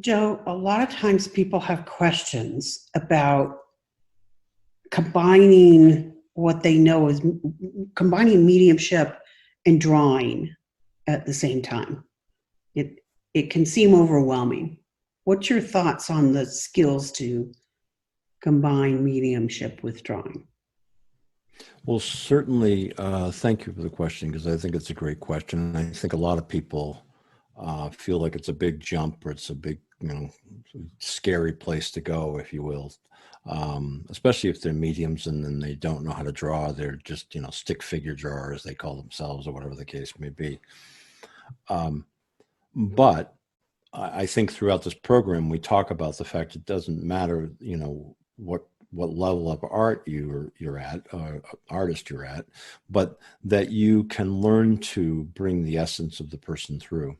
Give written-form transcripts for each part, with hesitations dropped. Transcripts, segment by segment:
Joe, a lot of times people have questions about combining what they know is combining mediumship and drawing at the same time. It can seem overwhelming. What's your thoughts on the skills to combine mediumship with drawing? Well, certainly, thank you for the question, because I think it's a great question. And I think a lot of people feel like it's a big jump, or it's a big, scary place to go, if you will. Especially if they're mediums and then they don't know how to draw. They're just, stick figure drawers, they call themselves, or whatever the case may be. But I think throughout this program, we talk about the fact it doesn't matter, what level of art you're at, artist you're at, but that you can learn to bring the essence of the person through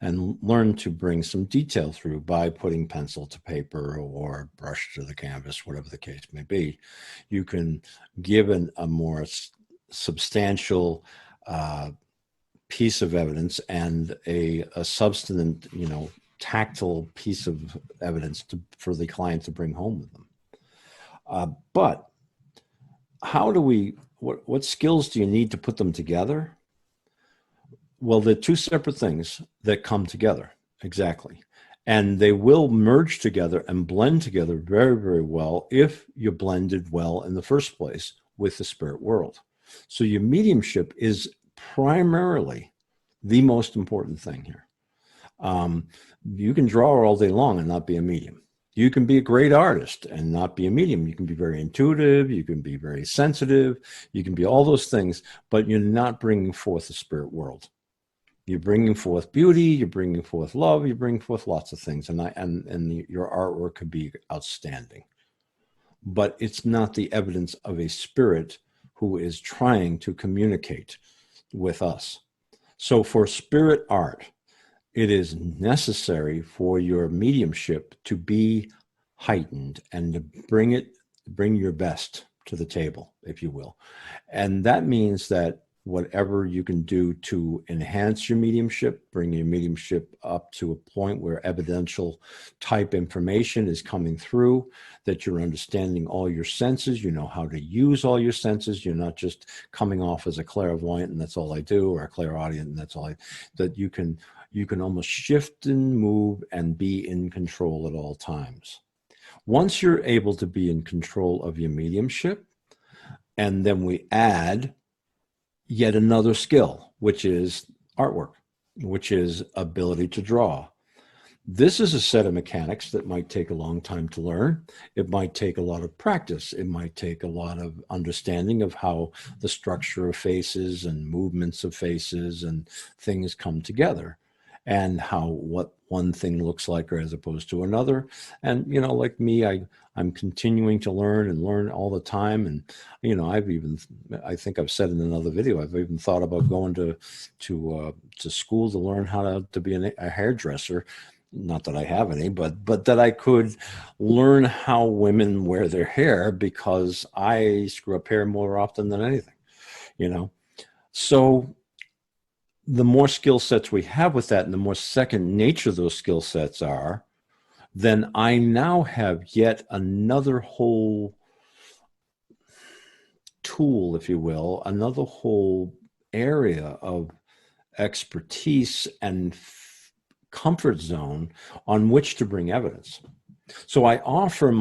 and learn to bring some detail through by putting pencil to paper or brush to the canvas, whatever the case may be. You can give a more substantial piece of evidence and a substantive, tactile piece of evidence for the client to bring home with them. But how do what skills do you need to put them together? Well, they're two separate things that come together, exactly. And they will merge together and blend together very, very well if you blended well in the first place with the spirit world. So your mediumship is primarily the most important thing here. You can draw all day long and not be a medium. You can be a great artist and not be a medium. You can be very intuitive. You can be very sensitive. You can be all those things, but you're not bringing forth the spirit world. You're bringing forth beauty. You're bringing forth love. You're bringing forth lots of things, and your artwork could be outstanding. But it's not the evidence of a spirit who is trying to communicate with us. So for spirit art, it is necessary for your mediumship to be heightened and to bring your best to the table, if you will. And that means that whatever you can do to enhance your mediumship, bring your mediumship up to a point where evidential type information is coming through, that you're understanding all your senses, you know how to use all your senses. You're not just coming off as a clairvoyant and that's all I do, or a clairaudient and that's all that you can almost shift and move and be in control at all times. Once you're able to be in control of your mediumship, and then we add yet another skill, which is artwork, which is ability to draw. This is a set of mechanics that might take a long time to learn. It might take a lot of practice. It might take a lot of understanding of how the structure of faces and movements of faces and things come together, and what one thing looks like as opposed to another. And, like me, I'm continuing to learn all the time. And, I think I've said in another video, I've even thought about going to school to learn how to be a hairdresser. Not that I have any, but that I could learn how women wear their hair, because I screw up hair more often than anything, So the more skill sets we have with that, and the more second nature those skill sets are, then I now have yet another whole tool, if you will, another whole area of expertise and comfort zone on which to bring evidence. So I offer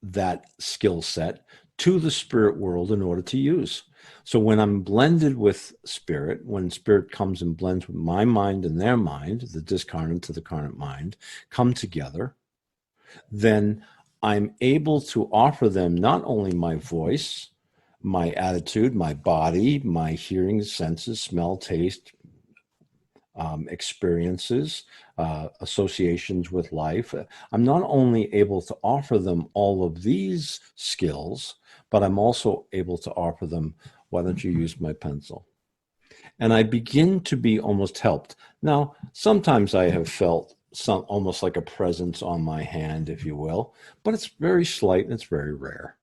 that skill set to the spirit world in order to use. So when I'm blended with spirit, when spirit comes and blends with my mind and their mind, the discarnate to the carnate mind, come together, then I'm able to offer them not only my voice, my attitude, my body, my hearing, senses, smell, taste, experiences, associations with life. I'm not only able to offer them all of these skills, but I'm also able to offer them, why don't you use my pencil? And I begin to be almost helped. Now, sometimes I have felt almost like a presence on my hand, if you will, but it's very slight and it's very rare.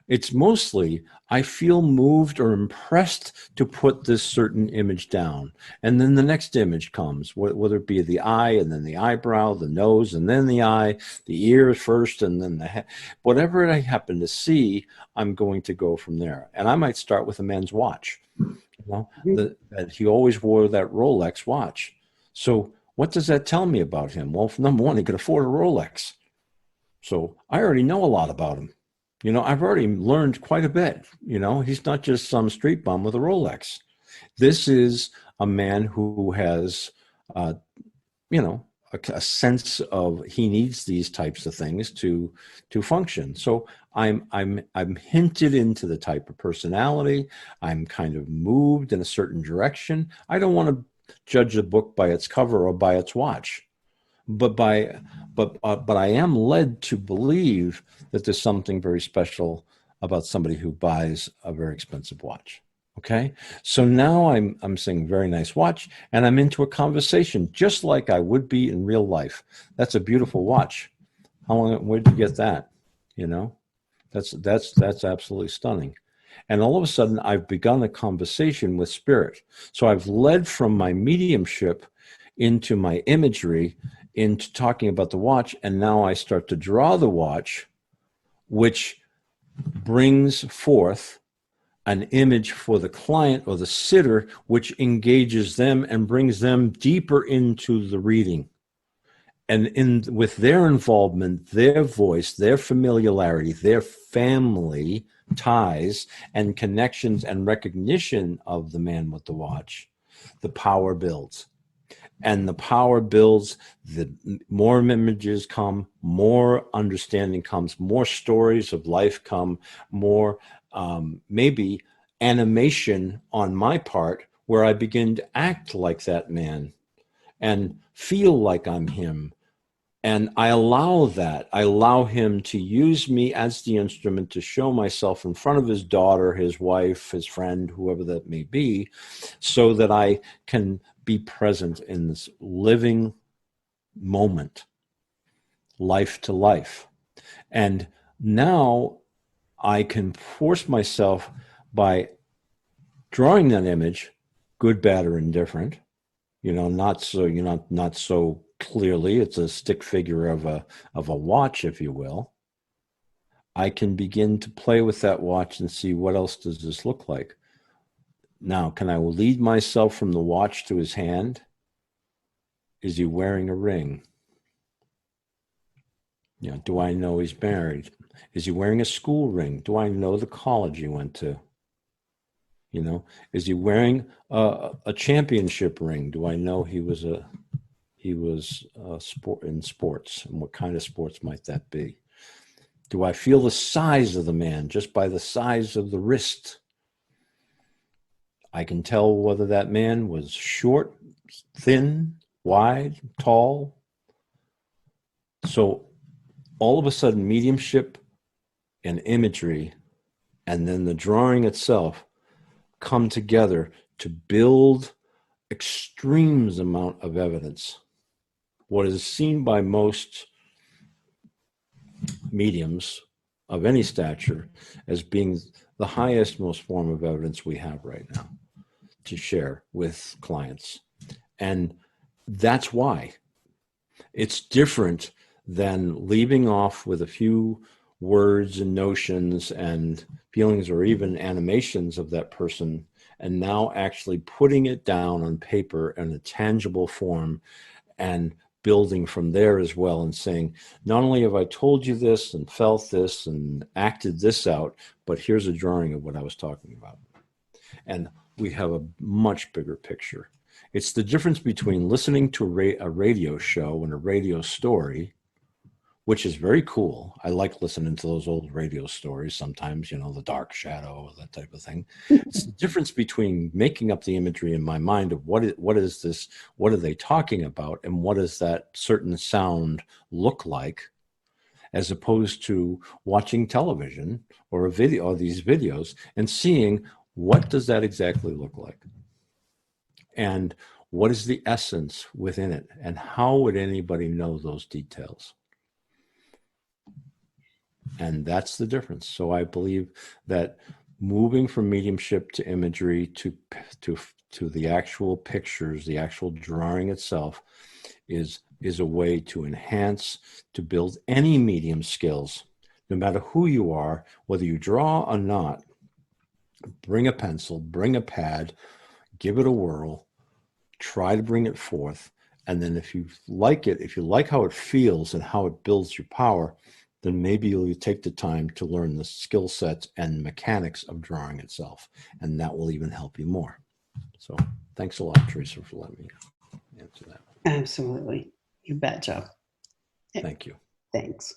It's mostly, I feel moved or impressed to put this certain image down. And then the next image comes, whether it be the eye and then the eyebrow, the nose and then the eye, the ears first and then the head. Whatever I happen to see, I'm going to go from there. And I might start with a man's watch. That he always wore that Rolex watch. So what does that tell me about him? Well, number one, he could afford a Rolex. So I already know a lot about him. I've already learned quite a bit. He's not just some street bum with a Rolex. This is a man who has, a sense of he needs these types of things to function. So I'm hinted into the type of personality. I'm kind of moved in a certain direction. I don't want to judge a book by its cover or by its watch. But I am led to believe that there's something very special about somebody who buys a very expensive watch. Okay, so now I'm saying very nice watch, and I'm into a conversation just like I would be in real life. That's a beautiful watch. How long? Where'd you get that? That's absolutely stunning. And all of a sudden, I've begun a conversation with spirit. So I've led from my mediumship into my imagery, into talking about the watch, and now I start to draw the watch, which brings forth an image for the client or the sitter, which engages them and brings them deeper into the reading. And with their involvement, their voice, their familiarity, their family ties and connections and recognition of the man with the watch, the power builds. And the power builds, the more images come, more understanding comes, more stories of life come, more maybe animation on my part, where I begin to act like that man and feel like I'm him. And I allow that. I allow him to use me as the instrument to show myself in front of his daughter, his wife, his friend, whoever that may be, so that I can be present in this living moment, life to life. And now I can force myself by drawing that image, good, bad, or indifferent, not so clearly. It's a stick figure of a watch, if you will. I can begin to play with that watch and see what else does this look like. Now, can I lead myself from the watch to his hand? Is he wearing a ring? Do I know he's married? Is he wearing a school ring? Do I know the college he went to? Is he wearing a championship ring? Do I know he was sport in sports, and what kind of sports might that be? Do I feel the size of the man just by the size of the wrist? I can tell whether that man was short, thin, wide, tall. So all of a sudden, mediumship and imagery, and then the drawing itself come together to build extremes amount of evidence. What is seen by most mediums of any stature as being the highest, most form of evidence we have right now to share with clients. And that's why it's different than leaving off with a few words and notions and feelings or even animations of that person, and now actually putting it down on paper in a tangible form and building from there as well, and saying, not only have I told you this and felt this and acted this out, but here's a drawing of what I was talking about. And we have a much bigger picture. It's the difference between listening to a radio show and a radio story, which is very cool. I like listening to those old radio stories sometimes, the Dark Shadow, that type of thing. It's the difference between making up the imagery in my mind of what is this, what are they talking about, and what does that certain sound look like, as opposed to watching television or a video or these videos and seeing what does that exactly look like, and what is the essence within it, and how would anybody know those details? And that's the difference. So I believe that moving from mediumship to imagery to the actual pictures, the actual drawing itself, is a way to enhance, to build any medium skills, no matter who you are, whether you draw or not. Bring a pencil, bring a pad, give it a whirl, try to bring it forth. And then if you like it, if you like how it feels and how it builds your power, then maybe you'll take the time to learn the skill sets and mechanics of drawing itself. And that will even help you more. So thanks a lot, Teresa, for letting me answer that. Absolutely. You betcha. Thank you. Thanks.